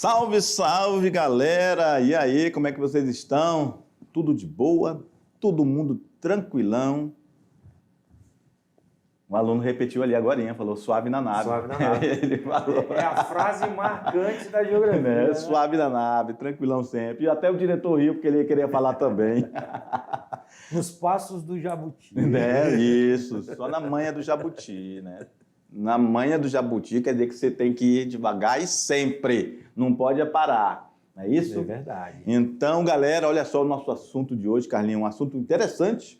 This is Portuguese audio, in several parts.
Salve, salve, galera! E aí, como é que vocês estão? Tudo de boa? Todo mundo tranquilão? Um aluno repetiu ali agorinha, falou suave na nave. Suave na nave. Ele falou. É a frase marcante da geografia. Né? Suave na nave, tranquilão sempre. E até o diretor riu, porque ele queria falar também. Nos passos do jabuti. Né? Isso, só na manha do jabuti, né? Na manha do jabuti quer dizer que você tem que ir devagar e sempre. Não pode parar. Não é isso? É verdade. Então, galera, olha só o nosso assunto de hoje, Carlinhos. Um assunto interessante.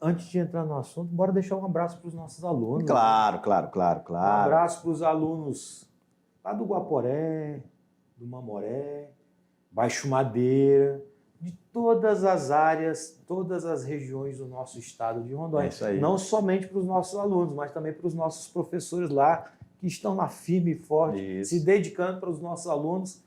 Antes de entrar no assunto, bora deixar um abraço para os nossos alunos. Claro, claro. Um abraço para os alunos lá do Guaporé, do Mamoré, Baixo Madeira, de todas as áreas, todas as regiões do nosso estado de Rondônia. É isso aí. Não somente para os nossos alunos, mas também para os nossos professores lá, que estão lá firme e forte, se dedicando para os nossos alunos,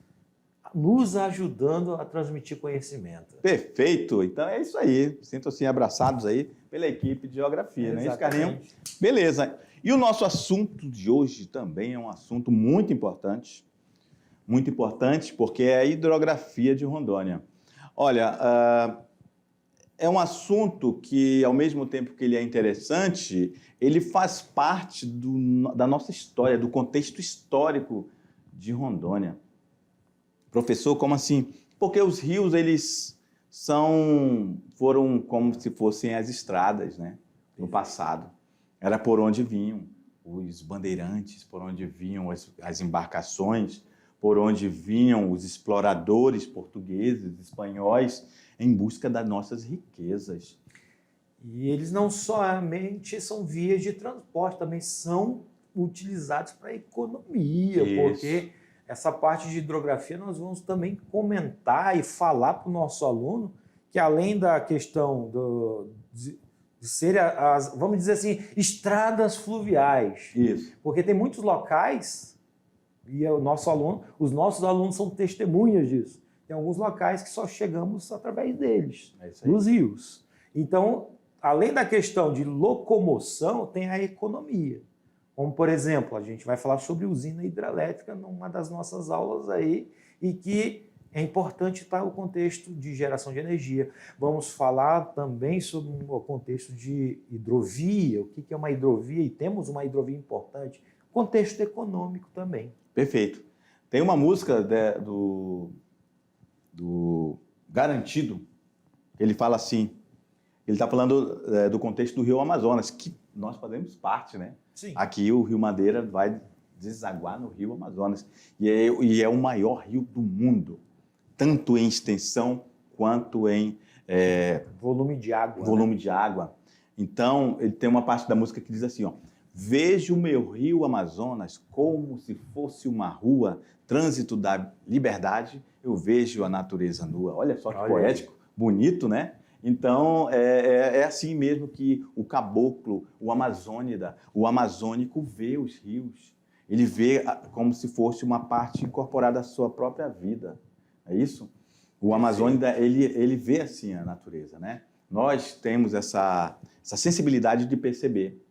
nos ajudando a transmitir conhecimento. Perfeito. Então é isso aí. Sintam-se abraçados aí pela equipe de geografia, não é isso, Carlinhos? Beleza. E o nosso assunto de hoje também é um assunto muito importante porque é a hidrografia de Rondônia. Olha, é um assunto que, ao mesmo tempo que ele é interessante, ele faz parte da nossa história, do contexto histórico de Rondônia. Professor, como assim? Porque os rios, eles foram como se fossem as estradas, né? No passado. Era por onde vinham os bandeirantes, por onde vinham as embarcações, por onde vinham os exploradores portugueses, espanhóis, em busca das nossas riquezas. E eles não somente são vias de transporte, também são utilizados para a economia, porque essa parte de hidrografia nós vamos também comentar e falar para o nosso aluno que, além da questão de ser vamos dizer assim, estradas fluviais. Isso. Porque tem muitos locais, e os nossos alunos são testemunhas disso. Tem alguns locais que só chegamos através deles, dos rios. Então, além da questão de locomoção, tem a economia. Como, por exemplo, a gente vai falar sobre usina hidrelétrica numa das nossas aulas aí, e que é importante estar o contexto de geração de energia. Vamos falar também sobre o contexto de hidrovia, o que é uma hidrovia, e temos uma hidrovia importante, contexto econômico também. Perfeito. Tem uma música do Garantido, ele fala assim, ele está falando do contexto do Rio Amazonas, que nós fazemos parte, né? Sim. Aqui o Rio Madeira vai desaguar no Rio Amazonas, e é o maior rio do mundo, tanto em extensão quanto em volume de água. Volume de água. Então, ele tem uma parte da música que diz assim, ó: vejo o meu rio Amazonas como se fosse uma rua, trânsito da liberdade, eu vejo a natureza nua. Olha só que poético, bonito, né? Então, é assim mesmo que o caboclo, o amazônida, o amazônico vê os rios. Ele vê como se fosse uma parte incorporada à sua própria vida. É isso? O amazônida, ele vê assim a natureza, né? Nós temos essa sensibilidade de perceber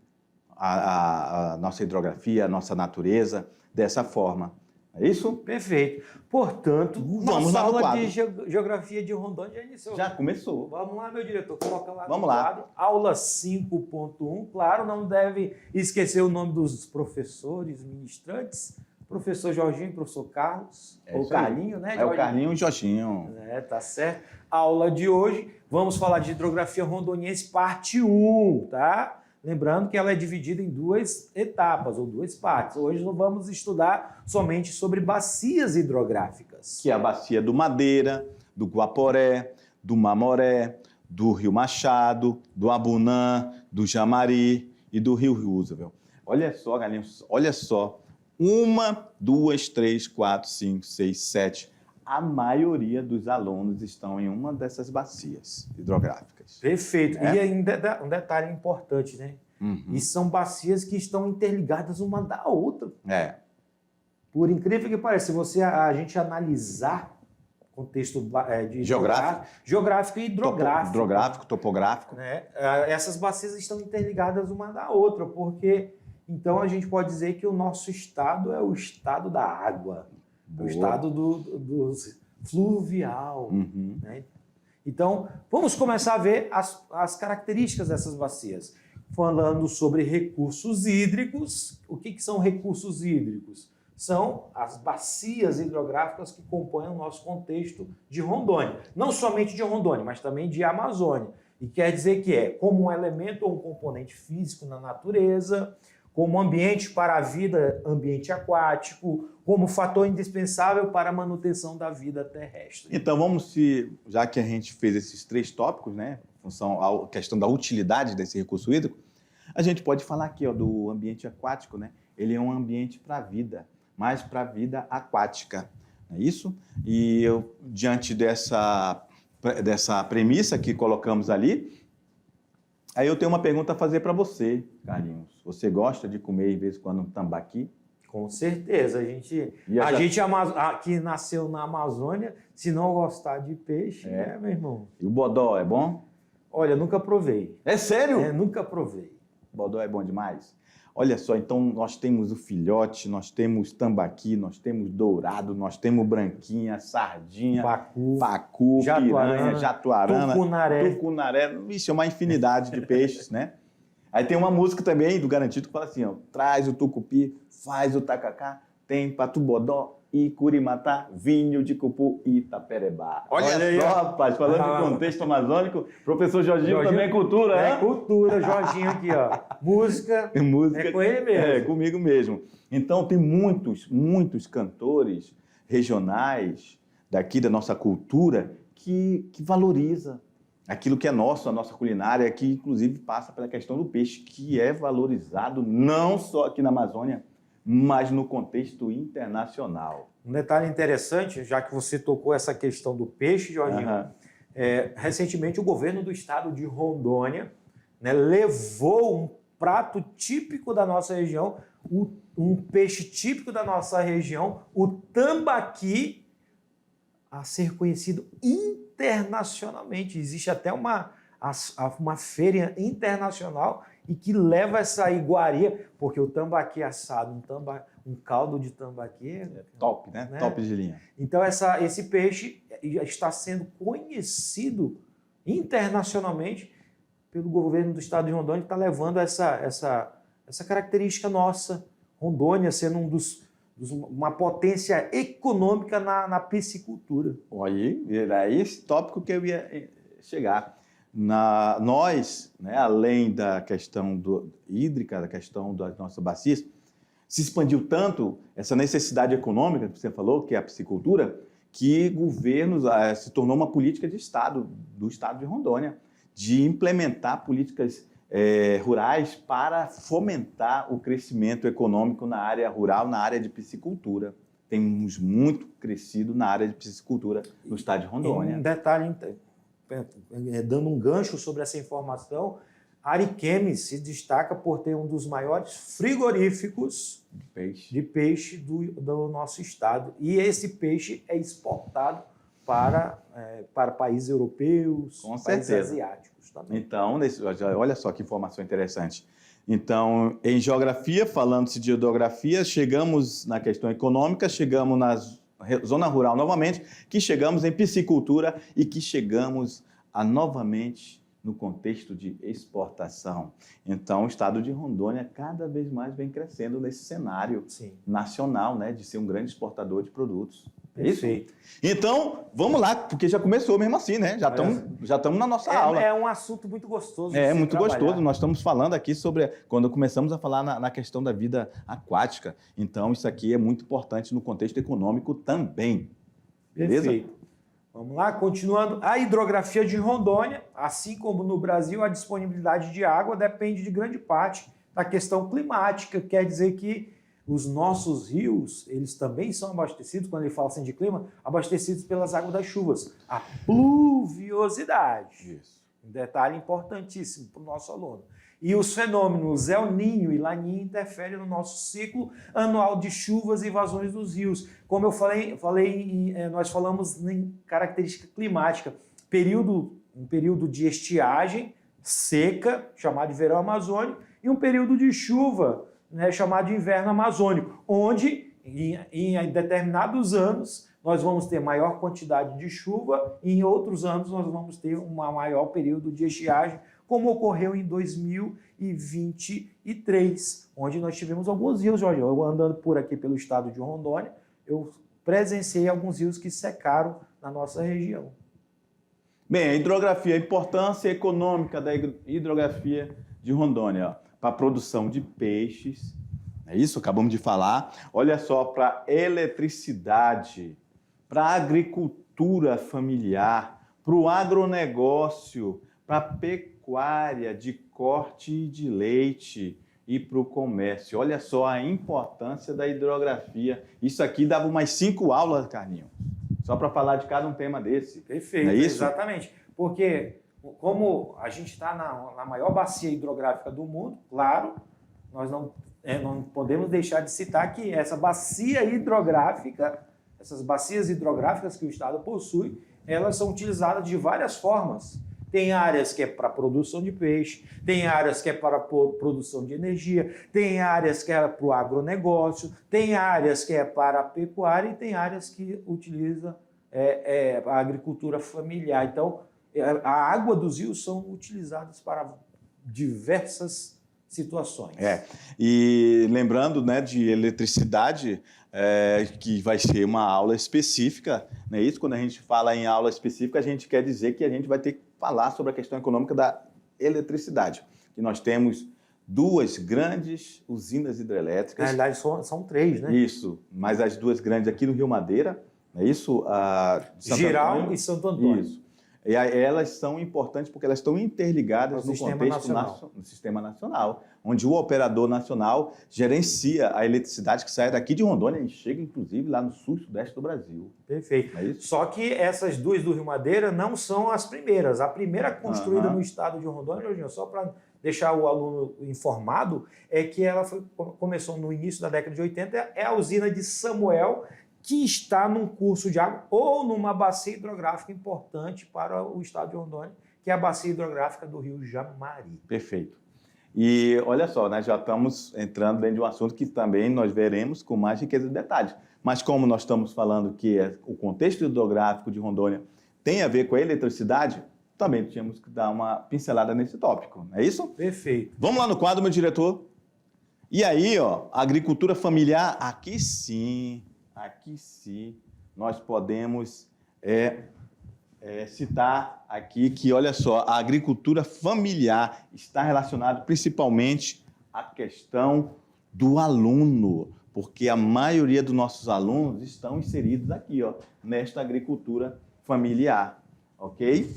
a nossa hidrografia, a nossa natureza dessa forma. É isso? Perfeito. Portanto, vamos nossa lá no aula quadro. de geografia de Rondônia já iniciou. Já começou. Vamos lá, meu diretor, coloca lá Vamos no lá. quadro. Aula 5.1. Claro, não deve esquecer o nome dos professores, ministrantes. Professor Jorginho e professor Carlos. Ou Carlinho, né, Jorginho? É o Carlinho e o Jorginho. Tá certo. Aula de hoje, vamos falar de hidrografia rondoniense, parte 1, tá? Lembrando que ela é dividida em duas etapas, ou duas partes. Hoje nós vamos estudar somente sobre bacias hidrográficas. Que é a bacia do Madeira, do Guaporé, do Mamoré, do Rio Machado, do Abunã, do Jamari e do Rio Roosevelt. Olha só, Galinhos, olha só. 1, 2, 3, 4, 5, 6, 7. A maioria dos alunos estão em uma dessas bacias hidrográficas. Perfeito. E ainda um detalhe importante, né? E são bacias que estão interligadas uma da outra. Por incrível que pareça, se a gente analisar contexto de geográfico e hidrográfico. Hidrográfico, topográfico. Né? Essas bacias estão interligadas uma da outra, porque então a gente pode dizer que o nosso estado é o estado da água. o estado do fluvial. Uhum. Né? Então, vamos começar a ver as características dessas bacias. Falando sobre recursos hídricos. O que são recursos hídricos? São as bacias hidrográficas que compõem o nosso contexto de Rondônia. Não somente de Rondônia, mas também de Amazônia. E quer dizer que é como um elemento ou um componente físico na natureza, como ambiente para a vida, ambiente aquático, como fator indispensável para a manutenção da vida terrestre. Então, já que a gente fez esses 3 tópicos, né, em função à questão da utilidade desse recurso hídrico, a gente pode falar aqui do ambiente aquático, né? Ele é um ambiente para a vida, mas para a vida aquática, não é isso? E diante dessa premissa que colocamos ali, aí eu tenho uma pergunta a fazer para você, Carlinhos. Você gosta de comer, de vez em quando, um tambaqui? Com certeza. A gente que nasceu na Amazônia, se não gostar de peixe, meu irmão. E o bodó é bom? Olha, nunca provei. É sério? Nunca provei. O bodó é bom demais? Olha só, então nós temos o filhote, nós temos tambaqui, nós temos dourado, nós temos branquinha, sardinha, pacu, piranha, jatuarana, tucunaré. Vixe, é uma infinidade de peixes, né? Aí tem uma música também do Garantido que fala assim, ó, traz o tucupi, faz o tacacá, tem patubodó e curimatá, vinho de cupu e itaperebá. Olha aí, só, rapaz, falando de contexto amazônico, professor Jorginho também é cultura, né? É cultura, Jorginho aqui, ó. Música é com ele mesmo. É, comigo mesmo. Então, tem muitos cantores regionais daqui da nossa cultura que valoriza aquilo que é nosso, a nossa culinária, que inclusive passa pela questão do peixe, que é valorizado não só aqui na Amazônia, mas no contexto internacional. Um detalhe interessante, já que você tocou essa questão do peixe, Jorginho, recentemente o governo do estado de Rondônia, né, levou um prato típico da nossa região, um peixe típico da nossa região, o tambaqui, a ser conhecido internacionalmente. Existe até uma feira internacional e que leva essa iguaria, porque o tambaqui assado, um caldo de tambaqui é top, né? Top de linha. Então esse peixe está sendo conhecido internacionalmente pelo governo do estado de Rondônia, que está levando essa característica nossa, Rondônia sendo uma potência econômica na piscicultura. Aí, era esse tópico que eu ia chegar. Nós, né, além da questão hídrica, da questão das nossas bacias, se expandiu tanto essa necessidade econômica que você falou, que é a piscicultura, que governos se tornou uma política de Estado, do Estado de Rondônia, de implementar políticas rurais para fomentar o crescimento econômico na área rural, na área de piscicultura. Temos muito crescido na área de piscicultura no estado de Rondônia. Um detalhe, dando um gancho sobre essa informação, Ariquemes se destaca por ter um dos maiores frigoríficos de peixe do nosso estado. E esse peixe é exportado para países europeus, países asiáticos também. Então, olha só que informação interessante. Então, em geografia, falando-se de geografia, chegamos na questão econômica, chegamos na zona rural novamente, que chegamos em piscicultura e que chegamos novamente no contexto de exportação. Então, o estado de Rondônia cada vez mais vem crescendo nesse cenário nacional, né, de ser um grande exportador de produtos. Perfeito. Então, vamos lá, porque já começou mesmo assim, né? Já estamos na nossa aula. É um assunto muito gostoso. É muito gostoso. Nós estamos falando aqui sobre quando começamos a falar na questão da vida aquática. Então, isso aqui é muito importante no contexto econômico também. Beleza? Perfeito. Vamos lá, continuando. A hidrografia de Rondônia, assim como no Brasil, a disponibilidade de água depende de grande parte da questão climática. Quer dizer que os nossos rios, eles também são abastecidos, quando ele fala assim de clima, abastecidos pelas águas das chuvas. A pluviosidade. Isso. Um detalhe importantíssimo para o nosso aluno. E os fenômenos El Niño e Laninha interferem no nosso ciclo anual de chuvas e vazões dos rios. Como eu falei, nós falamos em característica climática. Um período de estiagem, seca, chamado de verão amazônico, e um período de chuva, né, chamado de inverno amazônico, onde em determinados anos nós vamos ter maior quantidade de chuva e em outros anos nós vamos ter um maior período de estiagem, como ocorreu em 2023, onde nós tivemos alguns rios, Jorge. Eu andando por aqui pelo estado de Rondônia, eu presenciei alguns rios que secaram na nossa região. Bem, a hidrografia, a importância econômica da hidrografia de Rondônia para a produção de peixes, é isso? Acabamos de falar. Olha só, para eletricidade, para a agricultura familiar, para o agronegócio, para a pecuária de corte de leite e para o comércio. Olha só a importância da hidrografia. Isso aqui dava umas 5 aulas, Carlinhos, só para falar de cada um tema desse. Perfeito, não é isso? Exatamente. Porque como a gente está na maior bacia hidrográfica do mundo, claro, nós não podemos deixar de citar que essa bacia hidrográfica, essas bacias hidrográficas que o Estado possui, elas são utilizadas de várias formas. Tem áreas que é para produção de peixe, tem áreas que é para produção de energia, tem áreas que é para o agronegócio, tem áreas que é para a pecuária e tem áreas que utiliza a agricultura familiar. Então, a água dos rios são utilizadas para diversas situações. E lembrando, né, de eletricidade, que vai ser uma aula específica, não é isso? Quando a gente fala em aula específica, a gente quer dizer que a gente vai ter que falar sobre a questão econômica da eletricidade. Que nós temos 2 grandes usinas hidrelétricas. Na realidade, são 3, né? Isso, mas as 2 grandes aqui no Rio Madeira, não é isso? Giral e Santo Antônio. Isso. E elas são importantes porque elas estão interligadas no contexto no sistema nacional, onde o operador nacional gerencia a eletricidade que sai daqui de Rondônia e chega, inclusive, lá no sul e sudeste do Brasil. Perfeito. É isso? Só que essas 2 do Rio Madeira não são as primeiras. A primeira construída no estado de Rondônia, Jorginho, só para deixar o aluno informado, é que ela começou no início da década de 80, é a usina de Samuel, que está num curso de água ou numa bacia hidrográfica importante para o estado de Rondônia, que é a bacia hidrográfica do rio Jamari. Perfeito. E olha só, nós já estamos entrando dentro de um assunto que também nós veremos com mais riqueza de detalhes. Mas como nós estamos falando que o contexto hidrográfico de Rondônia tem a ver com a eletricidade, também tínhamos que dar uma pincelada nesse tópico, não é isso? Perfeito. Vamos lá no quadro, meu diretor. E aí, ó, agricultura familiar, aqui sim, nós podemos citar aqui que, olha só, a agricultura familiar está relacionada principalmente à questão do aluno, porque a maioria dos nossos alunos estão inseridos aqui, ó, nesta agricultura familiar, ok?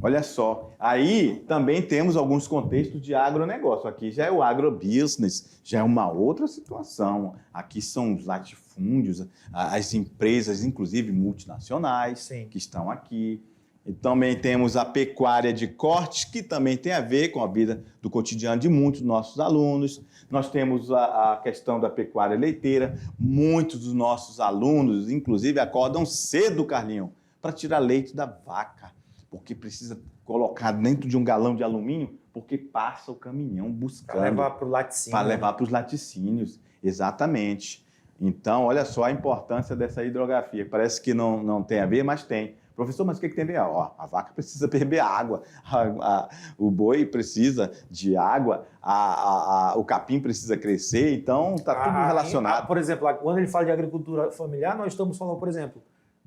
Olha só, aí também temos alguns contextos de agronegócio. Aqui já é o agrobusiness, já é uma outra situação. Aqui são os latifúndios, as empresas, inclusive multinacionais, Sim, que estão aqui. E também temos a pecuária de cortes, que também tem a ver com a vida do cotidiano de muitos dos nossos alunos. Nós temos a questão da pecuária leiteira. Muitos dos nossos alunos, inclusive, acordam cedo, Carlinhos, para tirar leite da vaca, porque precisa colocar dentro de um galão de alumínio, porque passa o caminhão buscando. para levar para o laticínio. Para levar para os laticínios, exatamente. Então, olha só a importância dessa hidrografia. Parece que não tem a ver, mas tem. Professor, mas o que tem a ver? Ó, a vaca precisa beber água, o boi precisa de água, o capim precisa crescer, então está tudo relacionado. Por exemplo, quando ele fala de agricultura familiar, nós estamos falando, por exemplo,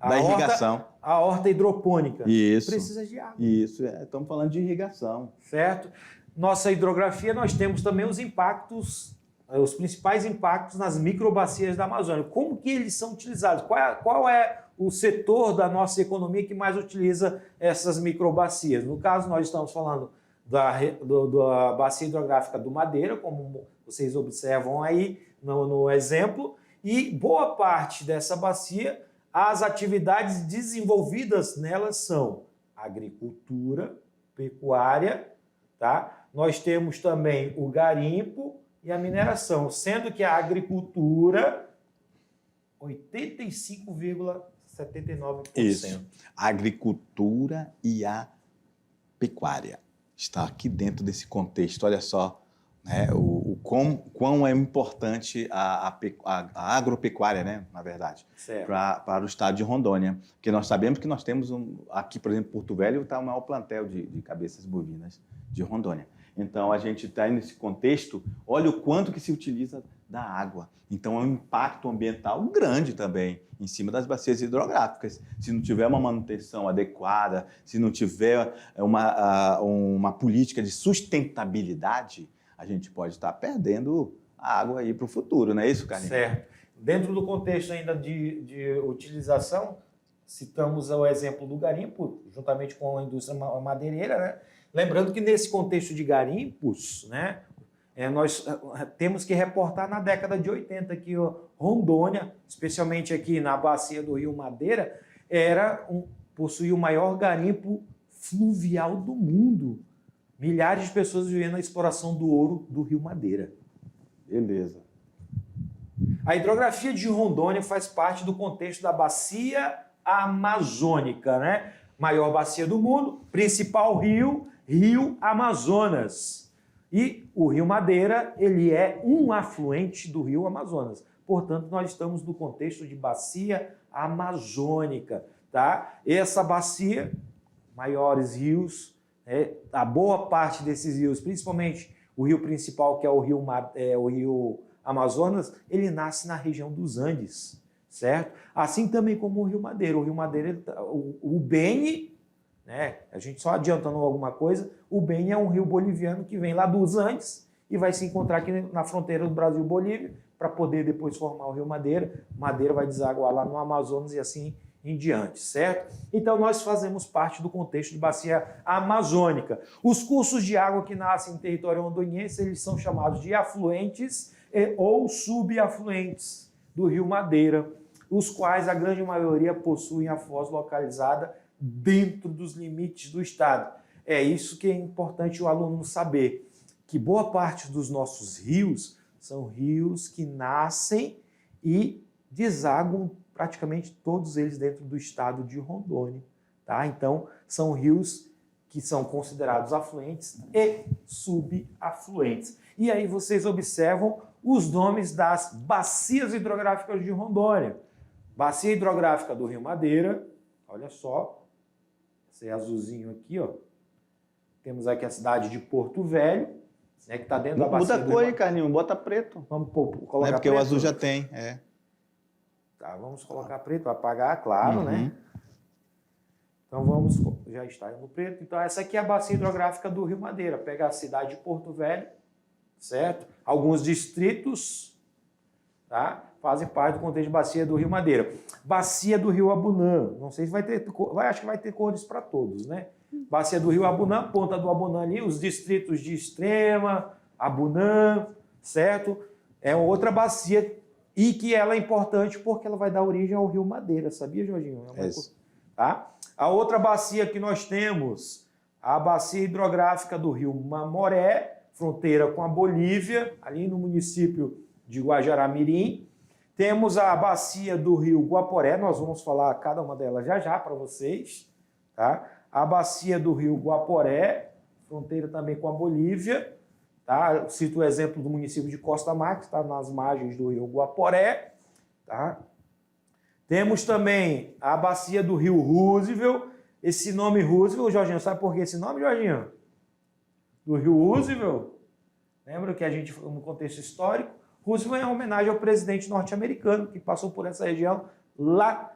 Da irrigação. A horta hidropônica. Isso. Precisa de água. Isso, estamos falando de irrigação. Certo? Nossa hidrografia, nós temos também os impactos, os principais impactos nas microbacias da Amazônia. Como que eles são utilizados? Qual é o setor da nossa economia que mais utiliza essas microbacias? No caso, nós estamos falando da bacia hidrográfica do Madeira, como vocês observam aí no exemplo, e boa parte dessa bacia, as atividades desenvolvidas nelas são agricultura, pecuária, tá? Nós temos também o garimpo e a mineração, sendo que a agricultura, 85,79%. Isso. A agricultura e a pecuária está aqui dentro desse contexto. Olha só, quão é importante a agropecuária, né, na verdade, para o estado de Rondônia. Porque nós sabemos que nós temos, aqui, por exemplo, Porto Velho está o maior plantel de cabeças bovinas de Rondônia. Então, a gente está nesse contexto, olha o quanto que se utiliza da água. Então, é um impacto ambiental grande também em cima das bacias hidrográficas. Se não tiver uma manutenção adequada, se não tiver uma política de sustentabilidade, a gente pode estar perdendo a água aí para o futuro, não é isso, Carlinhos? Certo. Dentro do contexto ainda de utilização, citamos o exemplo do garimpo, juntamente com a indústria madeireira, né? Lembrando que nesse contexto de garimpos, né, nós temos que reportar na década de 80 que Rondônia, especialmente aqui na bacia do Rio Madeira, possuía o maior garimpo fluvial do mundo. Milhares de pessoas vivendo a exploração do ouro do Rio Madeira. Beleza. A hidrografia de Rondônia faz parte do contexto da bacia amazônica, né? Maior bacia do mundo, principal rio Amazonas. E o Rio Madeira, ele é um afluente do Rio Amazonas. Portanto, nós estamos no contexto de bacia amazônica, tá? Essa bacia, maiores rios, a boa parte desses rios, principalmente o rio principal, que é o Rio Amazonas, ele nasce na região dos Andes, certo? Assim também como o Rio Madeira. O Rio Madeira, o Beni, né? A gente só adiantando alguma coisa, o Beni é um rio boliviano que vem lá dos Andes e vai se encontrar aqui na fronteira do Brasil e Bolívia para poder depois formar o Rio Madeira. Madeira vai desaguar lá no Amazonas e assim em diante, certo? Então nós fazemos parte do contexto de bacia amazônica. Os cursos de água que nascem em território rondoniense, eles são chamados de afluentes ou subafluentes do Rio Madeira, os quais a grande maioria possuem a foz localizada dentro dos limites do estado. É isso que é importante o aluno saber, que boa parte dos nossos rios são rios que nascem e desaguam praticamente todos eles dentro do estado de Rondônia, tá? Então, são rios que são considerados afluentes e subafluentes. E aí vocês observam os nomes das bacias hidrográficas de Rondônia. Bacia hidrográfica do Rio Madeira, olha só, esse azulzinho aqui, ó. Temos aqui a cidade de Porto Velho, né, que está dentro da bacia. Muda a cor aí, Carlinhos, bota preto. Vamos colocar porque preto. O azul já tem, Tá, vamos colocar preto, vai apagar, claro, né? Então já está no preto. Então essa aqui é a bacia hidrográfica do Rio Madeira. Pega a cidade de Porto Velho, certo? Alguns distritos, tá? Fazem parte do contexto de bacia do Rio Madeira. Bacia do Rio Abunã, não sei se vai ter, acho que vai ter cores para todos, né? Bacia do Rio Abunã, ponta do Abunã ali, os distritos de Extrema, Abunã, certo? É outra bacia e que ela é importante porque ela vai dar origem ao Rio Madeira, sabia, Jorginho? Tá? A outra bacia que nós temos, a bacia hidrográfica do Rio Mamoré, fronteira com a Bolívia, ali no município de Guajará-Mirim. Temos a bacia do Rio Guaporé, nós vamos falar cada uma delas já para vocês. Tá? A bacia do Rio Guaporé, fronteira também com a Bolívia. Tá? Eu cito o exemplo do município de Costa Mar, que está nas margens do Rio Guaporé. Tá? Temos também a bacia do Rio Roosevelt. Esse nome Roosevelt, Jorginho, sabe por que esse nome, Jorginho? Do Rio Roosevelt? Lembra que a gente, no contexto histórico, Roosevelt é uma homenagem ao presidente norte-americano que passou por essa região lá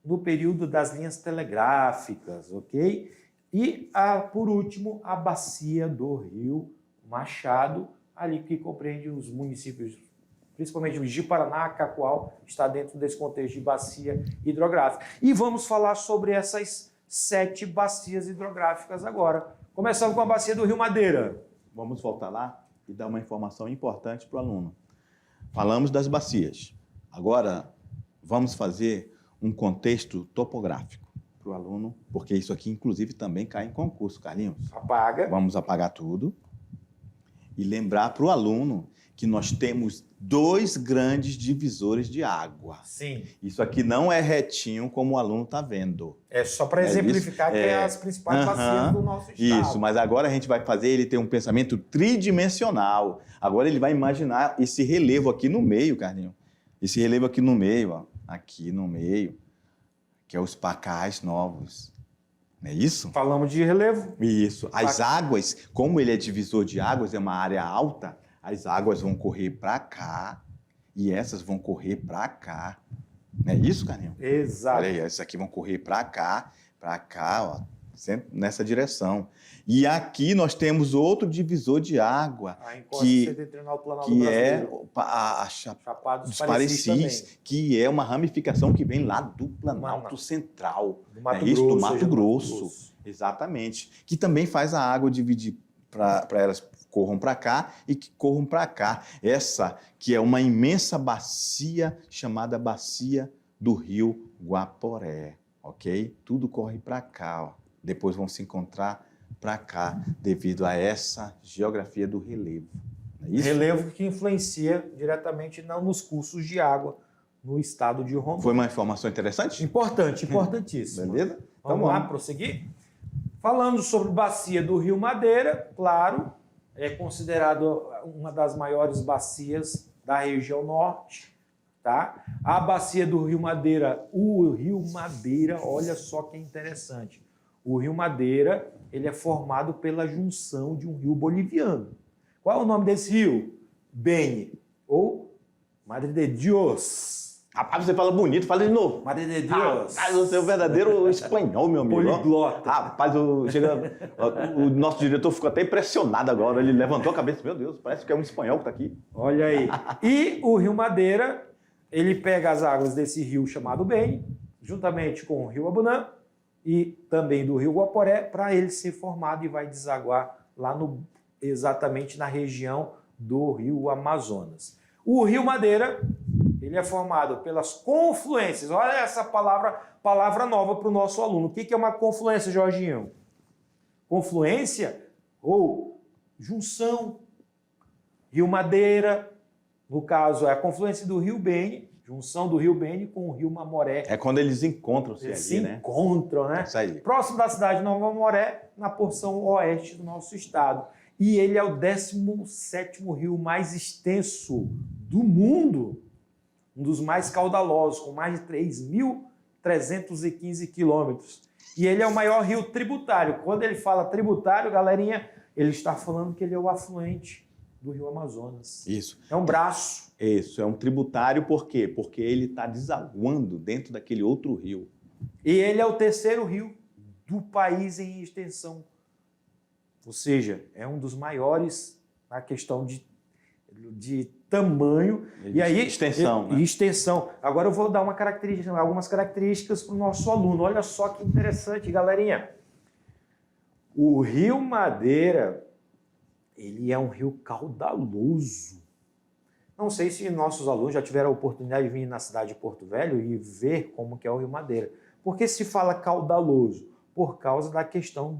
no período das linhas telegráficas, ok? E, por último, a bacia do Rio Machado, ali que compreende os municípios, principalmente o Ji-Paraná, Cacoal, está dentro desse contexto de bacia hidrográfica. E vamos falar sobre essas 7 bacias hidrográficas agora. Começando com a bacia do Rio Madeira. Vamos voltar lá e dar uma informação importante para o aluno. Falamos das bacias. Agora, vamos fazer um contexto topográfico para o aluno, porque isso aqui, inclusive, também cai em concurso, Carlinhos. Apaga. Vamos apagar tudo. e lembrar para o aluno que nós temos 2 grandes divisores de água. Sim. Isso aqui não é retinho como o aluno está vendo. É só para exemplificar que é as principais bacias do nosso estado. Isso, mas agora a gente vai fazer ele ter um pensamento tridimensional. Agora ele vai imaginar esse relevo aqui no meio, Carlinhos. Esse relevo aqui no meio, ó, aqui no meio, que é os pacais novos. Não é isso? Falamos de relevo. Isso. As águas, como ele é divisor de águas, é uma área alta, as águas vão correr para cá e essas vão correr para cá. Não é isso, Carlinhos? Exato. Olha aí, essas aqui vão correr para cá, ó, sempre nessa direção. E aqui nós temos outro divisor de água, que é a Chapada dos Parecis, que é uma ramificação que vem lá do Planalto Central. Do Mato Grosso. Do Mato Grosso. Exatamente. Que também faz a água dividir para elas corram para cá e que corram para cá. Essa que é uma imensa bacia chamada Bacia do Rio Guaporé, ok? Tudo corre para cá, ó. Depois vão se encontrar para cá, devido a essa geografia do relevo. Não é isso? Relevo que influencia diretamente nos cursos de água no estado de Rondônia. Foi uma informação interessante? Importante, importantíssimo. Beleza? Vamos lá, prosseguir? Falando sobre bacia do Rio Madeira, claro, é considerado uma das maiores bacias da região norte, tá? A bacia do Rio Madeira, o Rio Madeira, olha só que interessante. O Rio Madeira, ele é formado pela junção de um rio boliviano. Qual é o nome desse rio? Beni, ou Madre de Dios. Rapaz, você fala bonito, fala de novo. Madre de Dios. Rapaz, você é o verdadeiro espanhol, meu amigo. Poliglota. Rapaz, o nosso diretor ficou até impressionado agora. Ele levantou a cabeça. Meu Deus, parece que é um espanhol que está aqui. Olha aí. E o Rio Madeira, ele pega as águas desse rio chamado Beni, juntamente com o Rio Abunã e também do Rio Guaporé, para ele ser formado e vai desaguar lá exatamente na região do Rio Amazonas. O Rio Madeira, ele é formado pelas confluências. Olha essa palavra nova para o nosso aluno. O que é uma confluência, Jorginho? Confluência ou junção. Rio Madeira, no caso, é a confluência do Rio Beni, junção do Rio Beni com o Rio Mamoré. É quando eles encontram-se ali, se né? encontram, né? Isso aí. Próximo da cidade de Nova Mamoré, na porção oeste do nosso estado. E ele é o 17º rio mais extenso do mundo. Um dos mais caudalosos, com mais de 3.315 quilômetros. E ele é o maior rio tributário. Quando ele fala tributário, galerinha, ele está falando que ele é o afluente do Rio Amazonas. Isso. É um braço. Isso, é um tributário, por quê? Porque ele está desaguando dentro daquele outro rio. E ele é o 3º rio do país em extensão. Ou seja, é um dos maiores na questão de tamanho e aí extensão, né? Extensão. Agora eu vou dar algumas características para o nosso aluno. Olha só que interessante, galerinha. O Rio Madeira, ele é um rio caudaloso. Não sei se nossos alunos já tiveram a oportunidade de vir na cidade de Porto Velho e ver como que é o Rio Madeira. Por que se fala caudaloso? Por causa da questão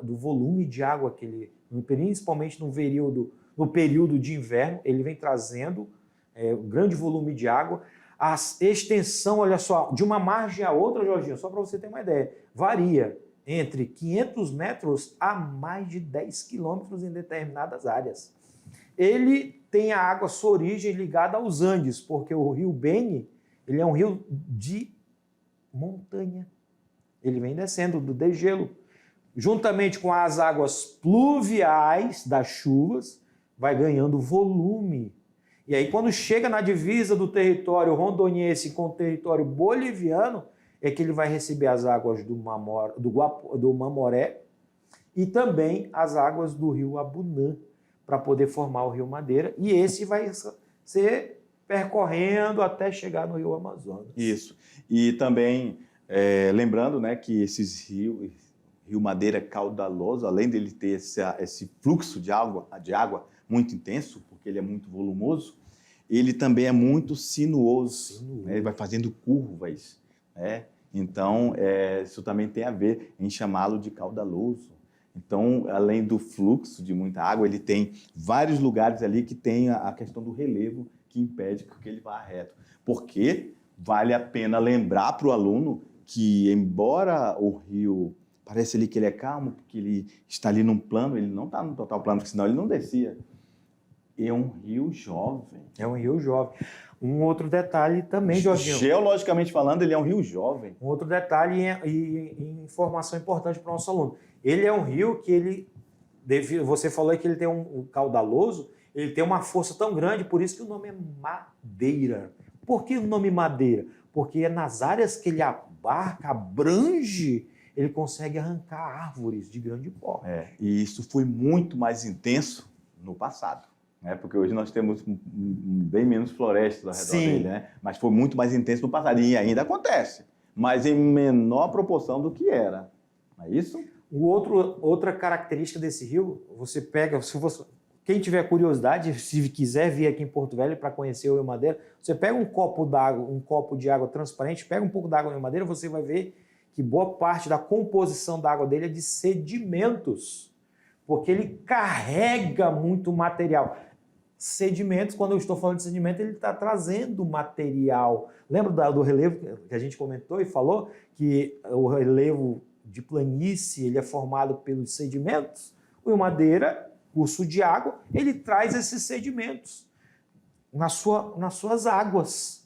do volume de água que ele, principalmente no período de inverno, ele vem trazendo um grande volume de água. A extensão, olha só, de uma margem a outra, Jorginho, só para você ter uma ideia, varia entre 500 metros a mais de 10 quilômetros em determinadas áreas. Ele tem a água, sua origem ligada aos Andes, porque o rio Beni, ele é um rio de montanha. Ele vem descendo do degelo. Juntamente com as águas pluviais das chuvas, vai ganhando volume. E aí, quando chega na divisa do território rondoniense com o território boliviano, é que ele vai receber as águas do Mamoré e também as águas do rio Abunã, para poder formar o Rio Madeira. E esse vai ser percorrendo até chegar no Rio Amazonas. Isso. E também, lembrando, né, que esses rios, Rio Madeira caudaloso, além dele ter esse fluxo de água muito intenso, porque ele é muito volumoso, ele também é muito sinuoso. Né? Ele vai fazendo curvas. Né? Então, isso também tem a ver em chamá-lo de caudaloso. Então, além do fluxo de muita água, ele tem vários lugares ali que tem a questão do relevo que impede que ele vá reto. Porque vale a pena lembrar para o aluno que, embora o rio parece ali que ele é calmo, porque ele está ali num plano, ele não está no total plano, porque senão ele não descia. É um rio jovem. É um rio jovem. Um outro detalhe também, Jorginho. Geologicamente falando, ele é um rio jovem. Um outro detalhe e informação importante para o nosso aluno. Ele é um rio que ele, você falou que ele tem um caudaloso, ele tem uma força tão grande, por isso que o nome é Madeira. Por que o nome Madeira? Porque é nas áreas que ele abarca, abrange, ele consegue arrancar árvores de grande porte. E isso foi muito mais intenso no passado. Porque hoje nós temos bem menos florestas ao redor dele, né? Mas foi muito mais intenso no passado e ainda acontece, mas em menor proporção do que era. Não é isso? Outra característica desse rio, você pega, quem tiver curiosidade, se quiser vir aqui em Porto Velho para conhecer o Rio Madeira, você pega um copo de água transparente, pega um pouco d'água no Rio Madeira, você vai ver que boa parte da composição da água dele é de sedimentos, porque ele carrega muito material. Sedimentos, quando eu estou falando de sedimento, ele está trazendo material. Lembra do relevo que a gente comentou e falou que o relevo de planície ele é formado pelos sedimentos? O Rio Madeira, curso de água, ele traz esses sedimentos nas suas águas.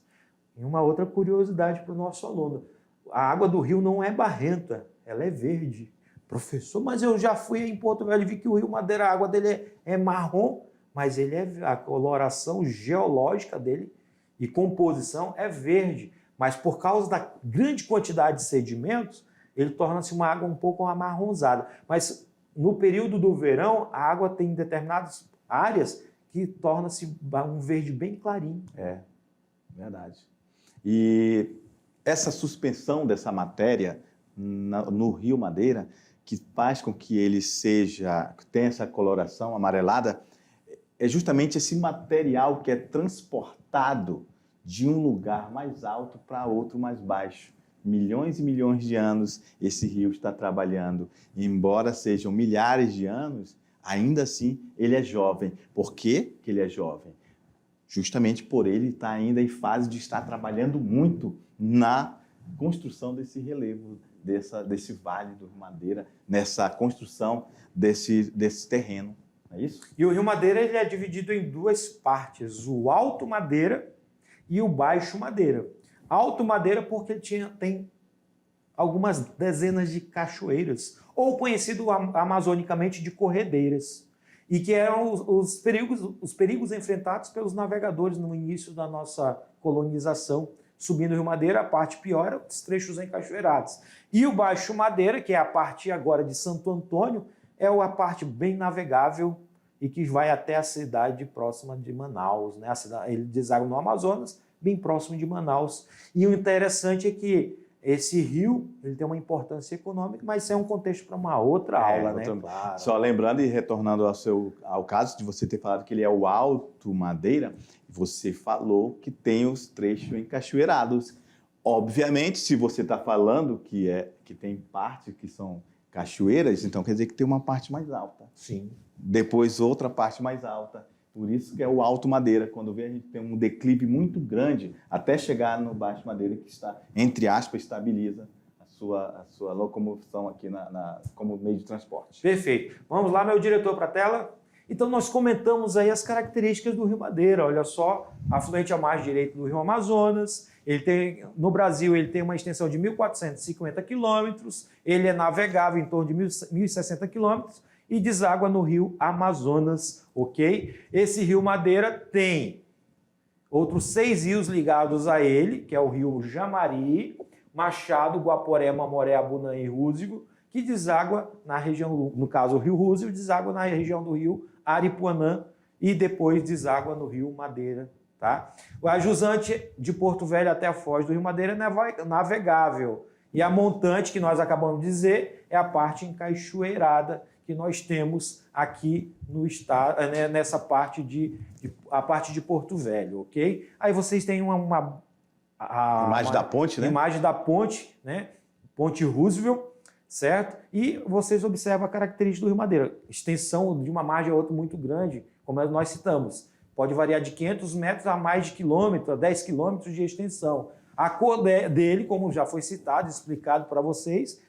E uma outra curiosidade para o nosso aluno: a água do rio não é barrenta, ela é verde. Professor, mas eu já fui em Porto Velho e vi que o Rio Madeira, a água dele é marrom, mas a coloração geológica dele e composição é verde. Mas por causa da grande quantidade de sedimentos, ele torna-se uma água um pouco amarronzada. Mas no período do verão, a água tem determinadas áreas que torna-se um verde bem clarinho. Verdade. E essa suspensão dessa matéria no Rio Madeira, que faz com que ele tenha essa coloração amarelada, é justamente esse material que é transportado de um lugar mais alto para outro mais baixo. Milhões e milhões de anos esse rio está trabalhando. E embora sejam milhares de anos, ainda assim ele é jovem. Por que ele é jovem? Justamente por ele estar ainda em fase de estar trabalhando muito na construção desse relevo, desse vale do Rio Madeira, nessa construção desse terreno. É isso? E o Rio Madeira ele é dividido em duas partes, o Alto Madeira e o Baixo Madeira. Alto Madeira porque ele tem algumas dezenas de cachoeiras, ou conhecido amazonicamente de corredeiras, e que eram os perigos enfrentados pelos navegadores no início da nossa colonização. Subindo o Rio Madeira, a parte pior era os trechos encachoeirados. E o Baixo Madeira, que é a parte agora de Santo Antônio, é a parte bem navegável e que vai até a cidade próxima de Manaus, né? Ele deságua no Amazonas, bem próximo de Manaus. E o interessante é que esse rio ele tem uma importância econômica, mas isso é um contexto para uma outra aula, né? Claro. Só lembrando e retornando ao caso de você ter falado que ele é o Alto Madeira, você falou que tem os trechos encachoeirados. Obviamente, se você está falando que tem partes que são cachoeiras, então quer dizer que tem uma parte mais alta. Sim. Depois outra parte mais alta. Por isso que é o Alto Madeira. Quando vê, a gente tem um declive muito grande até chegar no Baixo Madeira, que está, entre aspas, estabiliza a sua locomoção aqui como meio de transporte. Perfeito. Vamos lá, meu diretor, para a tela. Então, nós comentamos aí as características do Rio Madeira. Olha só, afluente à margem direita do Rio Amazonas. No Brasil, ele tem uma extensão de 1.450 quilômetros. Ele é navegável em torno de 1.060 quilômetros e deságua no Rio Amazonas, ok? Esse Rio Madeira tem outros 6 rios ligados a ele, que é o Rio Jamari, Machado, Guaporé, Mamoré, Abunã e Rúzigo, que deságua na região, no caso o Rio Rúzigo, deságua na região do Rio Aripuanã e depois deságua no Rio Madeira. Tá? A jusante de Porto Velho até a foz do Rio Madeira é navegável. E a montante, que nós acabamos de dizer, é a parte encachoeirada que nós temos aqui no estado, né, nessa parte a parte de Porto Velho, ok? Aí vocês têm a imagem da ponte, né? Imagem da ponte, né? Ponte Roosevelt. certo? E vocês observam a característica do Rio Madeira. Extensão de uma margem a outra muito grande, como nós citamos. Pode variar de 500 metros a mais de quilômetro, a 10 quilômetros de extensão. A cor dele, como já foi citado, explicado para vocês,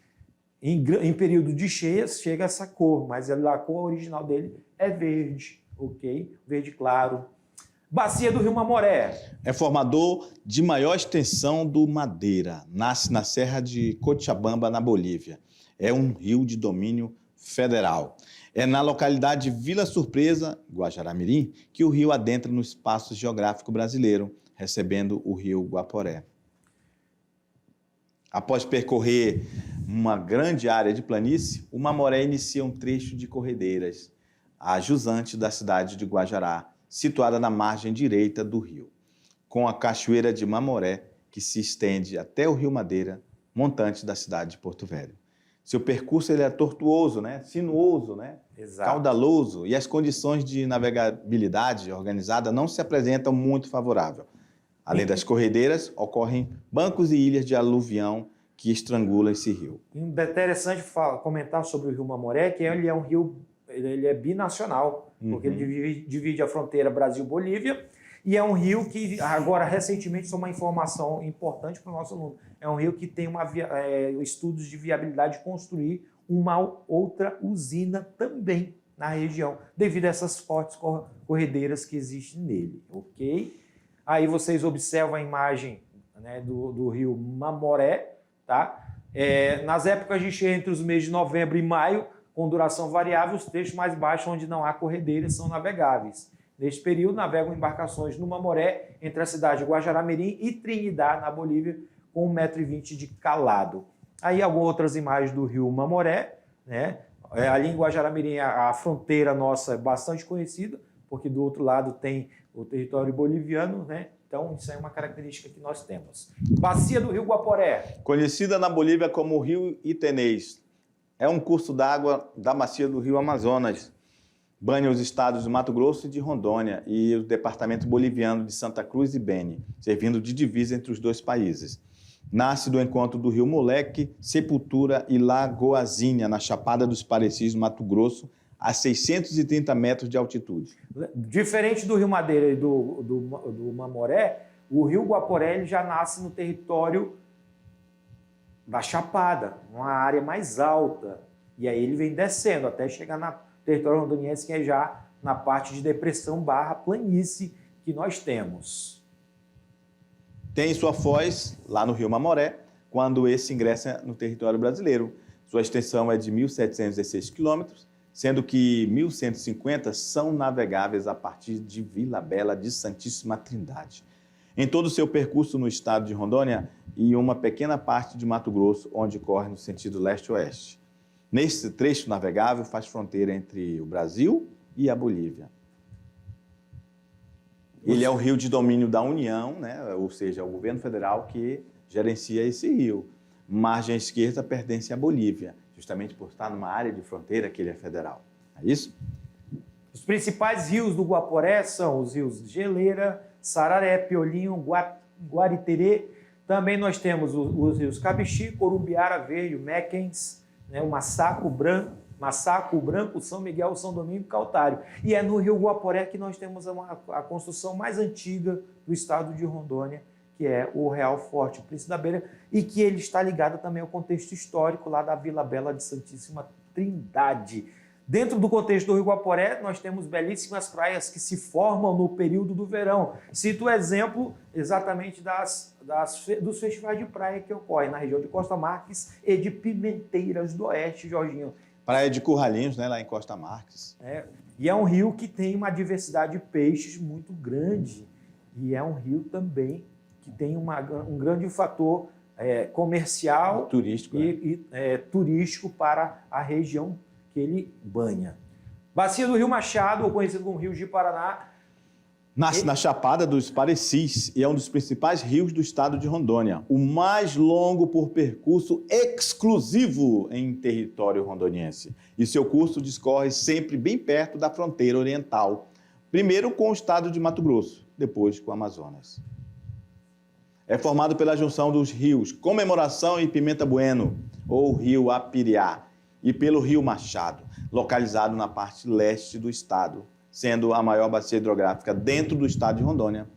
em período de cheias chega essa cor, mas a cor original dele é verde, ok? Verde claro. Bacia do Rio Mamoré. É formador de maior extensão do Madeira. Nasce na Serra de Cochabamba, na Bolívia. É um rio de domínio federal. É na localidade de Vila Surpresa, Guajará-Mirim, que o rio adentra no espaço geográfico brasileiro, recebendo o rio Guaporé. Após percorrer uma grande área de planície, o Mamoré inicia um trecho de corredeiras, a jusante da cidade de Guajará, situada na margem direita do rio, com a cachoeira de Mamoré, que se estende até o Rio Madeira, montante da cidade de Porto Velho. Seu percurso ele é tortuoso, né? Sinuoso, né? Exato. Caudaloso, e as condições de navegabilidade organizada não se apresentam muito favoráveis. Além das corredeiras, ocorrem bancos e ilhas de aluvião que estrangulam esse rio. Interessante comentar sobre o Rio Mamoré, que ele é um rio, ele é binacional, porque ele divide a fronteira Brasil-Bolívia, e é um rio que, agora, recentemente, isso é uma informação importante para o nosso aluno, é um rio que tem estudos de viabilidade de construir uma outra usina também na região, devido a essas fortes corredeiras que existem nele, ok? Aí vocês observam a imagem, né, do rio Mamoré, tá? Nas épocas de cheia entre os meses de novembro e maio, com duração variável, os trechos mais baixos, onde não há corredeiras, são navegáveis. Neste período, navegam embarcações no Mamoré, entre a cidade de Guajará-Mirim e Trinidad, na Bolívia, com 1,20 m de calado. Aí algumas outras imagens do rio Mamoré, né? Ali em Guajará-Mirim, a fronteira nossa é bastante conhecida, porque do outro lado tem o território boliviano, né? Então, isso é uma característica que nós temos. Bacia do Rio Guaporé. Conhecida na Bolívia como Rio Itenês, é um curso d'água da bacia do Rio Amazonas. Banha os estados de Mato Grosso e de Rondônia e o departamento boliviano de Santa Cruz e Beni, servindo de divisa entre os dois países. Nasce do encontro do Rio Moleque, Sepultura e Lagoazinha, na Chapada dos Parecis, Mato Grosso, a 630 metros de altitude. Diferente do Rio Madeira e do Mamoré, o Rio Guaporé ele já nasce no território da Chapada, uma área mais alta. E aí ele vem descendo até chegar no território rondoniense, que é já na parte de depressão / planície que nós temos. Tem sua foz lá no Rio Mamoré, quando esse ingressa no território brasileiro. Sua extensão é de 1.716 quilômetros, sendo que 1.150 são navegáveis a partir de Vila Bela de Santíssima Trindade. Em todo o seu percurso no estado de Rondônia e uma pequena parte de Mato Grosso, onde corre no sentido leste-oeste. Nesse trecho navegável faz fronteira entre o Brasil e a Bolívia. Ele é o rio de domínio da União, né? Ou seja, é o governo federal que gerencia esse rio. Margem esquerda pertence à Bolívia, justamente por estar numa área de fronteira que ele é federal. É isso? Os principais rios do Guaporé são os rios Geleira, Sararé, Piolinho, Guariterê. Também nós temos os rios Cabixi, Corumbiara, Veio, Mequens, né, o Massaco Branco, São Miguel, São Domingo e Cautário. E é no rio Guaporé que nós temos a construção mais antiga do estado de Rondônia, que é o Real Forte, o Príncipe da Beira, e que ele está ligado também ao contexto histórico lá da Vila Bela de Santíssima Trindade. Dentro do contexto do Rio Guaporé, nós temos belíssimas praias que se formam no período do verão. Cito o exemplo exatamente dos festivais de praia que ocorrem na região de Costa Marques e de Pimenteiras do Oeste, Jorginho. Praia de Curralinhos, né, lá em Costa Marques. E é um rio que tem uma diversidade de peixes muito grande. E é um rio também que tem um grande fator comercial turístico, turístico para a região que ele banha. Bacia do Rio Machado, ou conhecido como Rio de Paraná. Nasce na Chapada dos Parecis e é um dos principais rios do estado de Rondônia, o mais longo por percurso exclusivo em território rondoniense. E seu curso discorre sempre bem perto da fronteira oriental, primeiro com o estado de Mato Grosso, depois com o Amazonas. É formado pela junção dos rios Comemoração e Pimenta Bueno, ou rio Apiriá, e pelo rio Machado, localizado na parte leste do estado, sendo a maior bacia hidrográfica dentro do estado de Rondônia.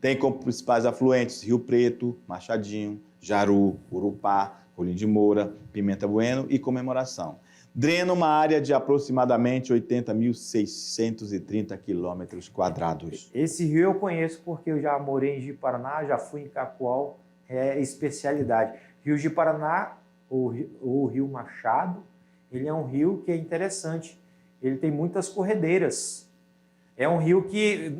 Tem como principais afluentes Rio Preto, Machadinho, Jaru, Urupá, Rolim de Moura, Pimenta Bueno e Comemoração. Drena uma área de aproximadamente 80.630 quilômetros quadrados. Esse rio eu conheço porque eu já morei em Ji-Paraná, já fui em Cacoal, é especialidade. Rio Ji-Paraná, ou Rio Machado, ele é um rio que é interessante. Ele tem muitas corredeiras. É um rio que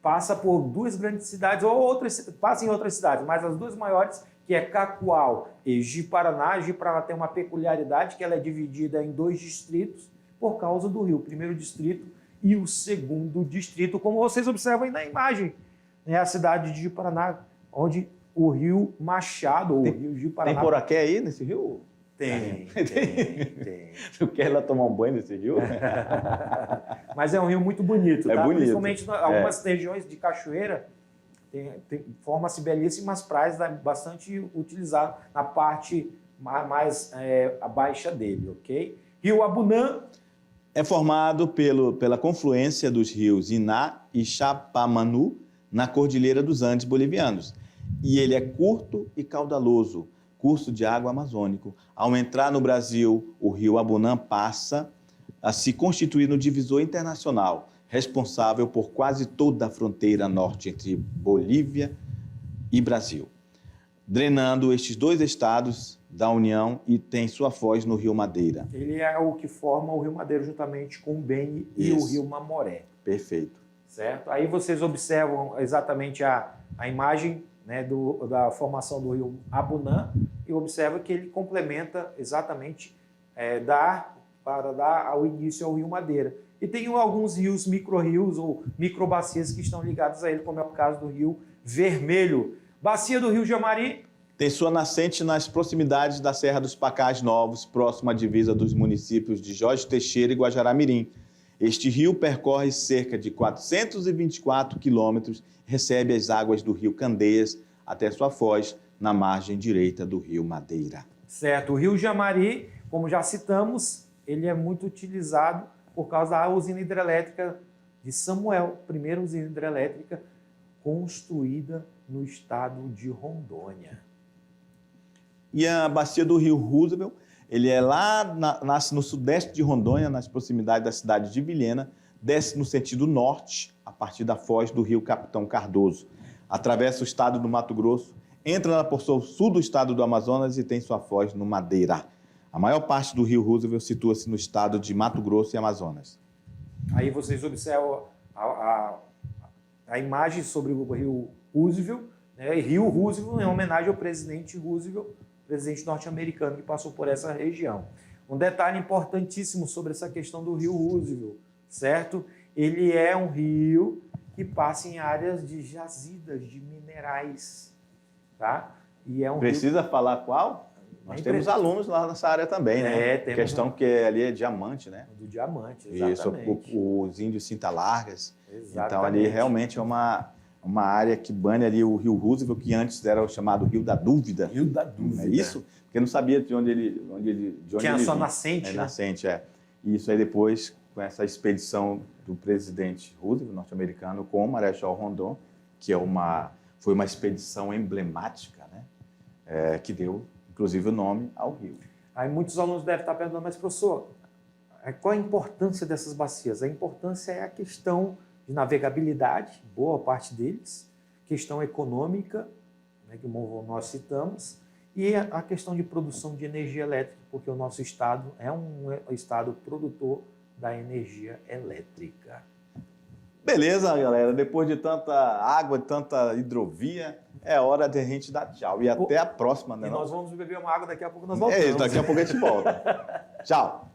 passa por duas grandes cidades, ou passa em outras cidades, mas as duas maiores, que é Cacoal e Ji-Paraná. Ji-Paraná tem uma peculiaridade que ela é dividida em 2 distritos por causa do rio. O primeiro distrito e o segundo distrito, como vocês observam aí na imagem. É a cidade de Ji-Paraná, onde o rio Machado, ou o rio Ji-Paraná... Tem poraqué aí nesse rio? Tem. Tu quer ir lá tomar um banho nesse rio? Mas é um rio muito bonito, tá? É bonito. Principalmente em algumas regiões de cachoeira, forma-se belíssimas praias, bastante utilizado na parte mais baixa dele, ok? Rio Abunã é formado pela confluência dos rios Iná e Chapamanu na Cordilheira dos Andes bolivianos. E ele é curto e caudaloso, curso de água amazônico. Ao entrar no Brasil, o rio Abunã passa a se constituir no divisor internacional, responsável por quase toda a fronteira norte entre Bolívia e Brasil, drenando estes 2 estados da União e tem sua foz no rio Madeira. Ele é o que forma o rio Madeira juntamente com o Beni e o rio Mamoré. Perfeito. Certo? Aí vocês observam exatamente a imagem, né, da formação do rio Abunã e observa que ele complementa exatamente para dar ao início ao rio Madeira. E tem alguns rios, micro-rios ou microbacias que estão ligados a ele, como é o caso do Rio Vermelho. Bacia do Rio Jamari. Tem sua nascente nas proximidades da Serra dos Pacás Novos, próxima à divisa dos municípios de Jorge Teixeira e Guajará-Mirim. Este rio percorre cerca de 424 quilômetros, recebe as águas do rio Candeias até sua foz, na margem direita do rio Madeira. Certo. O Rio Jamari, como já citamos, ele é muito utilizado por causa da usina hidrelétrica de Samuel, primeira usina hidrelétrica construída no estado de Rondônia. E a bacia do rio Roosevelt, ele é nasce no sudeste de Rondônia, nas proximidades da cidade de Vilhena, desce no sentido norte, a partir da foz do rio Capitão Cardoso, atravessa o estado do Mato Grosso, entra na porção sul do estado do Amazonas e tem sua foz no Madeira. A maior parte do rio Roosevelt situa-se no estado de Mato Grosso e Amazonas. Aí vocês observam a imagem sobre o rio Roosevelt, né? Rio Roosevelt em homenagem ao presidente Roosevelt, presidente norte-americano que passou por essa região. Um detalhe importantíssimo sobre essa questão do rio Roosevelt, certo? Ele é um rio que passa em áreas de jazidas de minerais, tá? E é um Precisa falar qual? Nós temos alunos lá nessa área também, né? Temos questão que ali é diamante, né? Do diamante, exatamente. Isso, os índios Cinta-Largas. Exatamente. Então ali realmente é uma área que banha ali o rio Roosevelt, que antes era o chamado Rio da Dúvida. Rio da Dúvida. É isso? Porque não sabia de onde ele tinha a sua vinha. nascente, né? Nascente, é. E isso aí depois, com essa expedição do presidente Roosevelt, norte-americano, com o Marechal Rondon, que foi uma expedição emblemática, né? Que deu, inclusive, o nome ao rio. Aí muitos alunos devem estar perguntando, mas professor, qual a importância dessas bacias? A importância é a questão de navegabilidade, boa parte deles, questão econômica, né, que nós citamos, e a questão de produção de energia elétrica, porque o nosso estado é um estado produtor da energia elétrica. Beleza, galera. Depois de tanta água, de tanta hidrovia, é hora de a gente dar tchau. E até a próxima, né? E nós vamos beber uma água daqui a pouco, nós voltamos. Daqui a pouco a gente volta. Tchau.